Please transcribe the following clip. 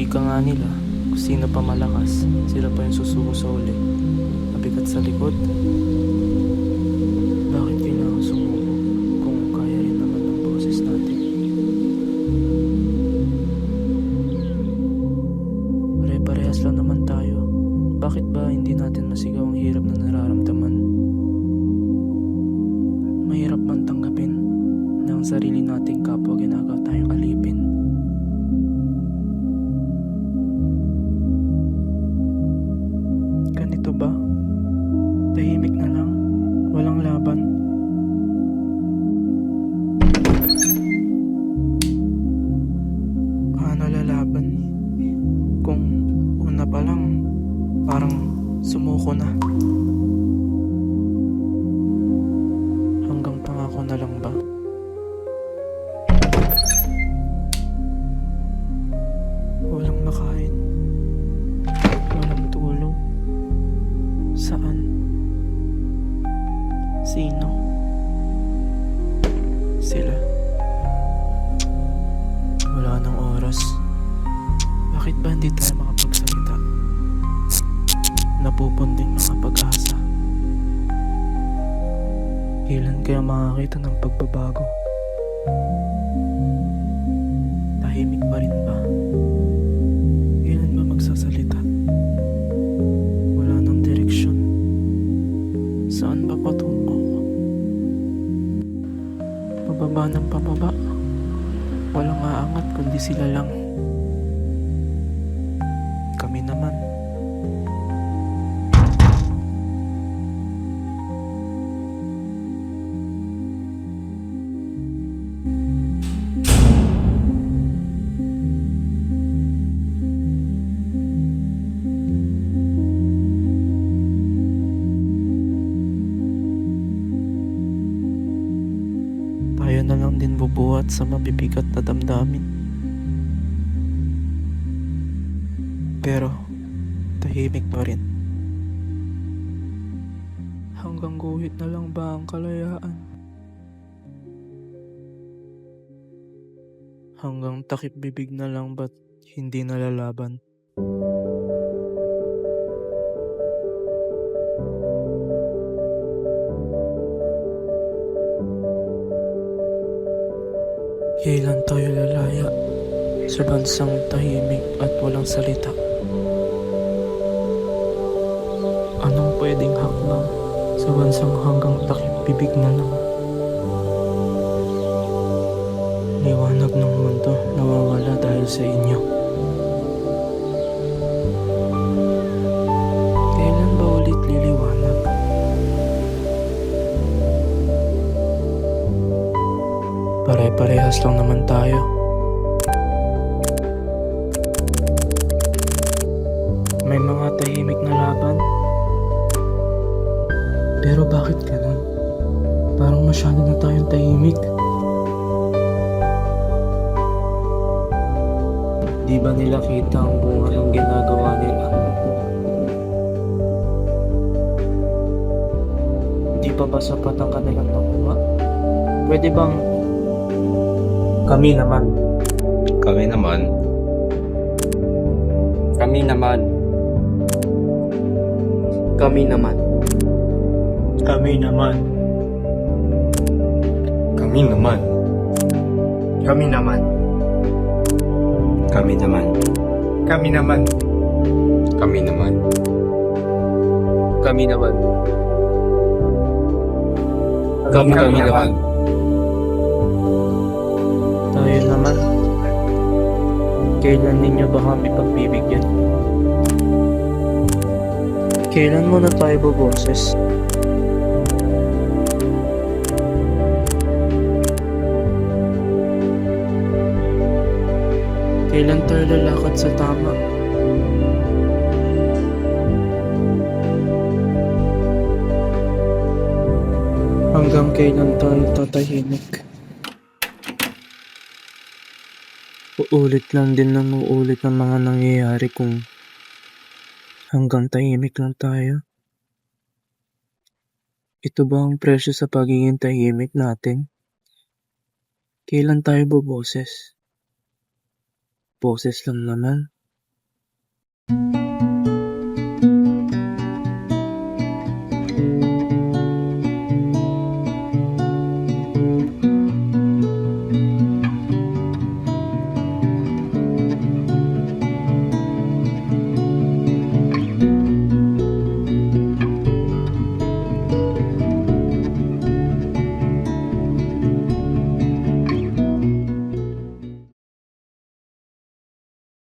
Ika nga nila, kung sino pa malakas, sila pa yung susuko sa uli. Mabigat sa likod. Bakit kailangan sumuko kung kaya rin naman ng boses natin? Pare-parehas lang naman tayo. Bakit ba hindi natin masigaw ang hirap na nararamdaman? Mahirap man tanggapin na ang sarili nating kapwa ginagawa tayong alipin. Ganito ba? Tahimik na lang, walang laban. Paano lalaban kung una pa lang parang sumuko na? Hanggang pangako na lang ba? Walang makain, walang tulong. Saan? Sino? Sila? Wala nang oras. Bakit ba hindi tayo makapagsalita? Napupunding mga pag-asa. Kailan kaya makakita ng pagbabago? Tahimik pa rin ba? Kailan ba magsasalita? Wala nang direksyon. Saan ba patungo? Pababa ng pababa. Walang aangat kundi sila lang. Kami naman. Tayo na lang din bubuhat sa mabibigat na damdamin. Pero, tahimik pa rin. Hanggang guhit na lang ba ang kalayaan? Hanggang takip bibig na lang ba't hindi nalalaban? Kailan tayo lalaya sa bansang tahimik at walang salita? Anong pwedeng hakbang sa bansang hanggang takip bibig na lang? Liwanag ng mundo nawawala dahil sa inyo. Kailan ba ulit liliwanag? Pare-parehas lang naman tayo. May mga tahimik na laban. Pero bakit ganun? Parang masyado na tayong tahimik. Di ba nila kita ang bunga ng ginagawa nila? Di pa ba sapat ang kanilang nakuha? Pwede bang kami naman? Kami naman. Kami naman. Kami naman. Kami naman. Kami naman. Kami naman. Kami naman. Kami naman. Kami naman. Kami naman. Kami naman. Tayo naman. Kailan ninyo ba kami pagbibigyan? Kailan mo na tayo buboses? Kailan tayo lalakad sa tama? Hanggang kailan tayo tatahimik? Uulit lang din ng uulit ang mga nangyayari kung hanggang tahimik lang tayo. Ito ba ang presyo sa pagiging tahimik natin? Kailan tayo boboses? Boses lang naman. Kami naman.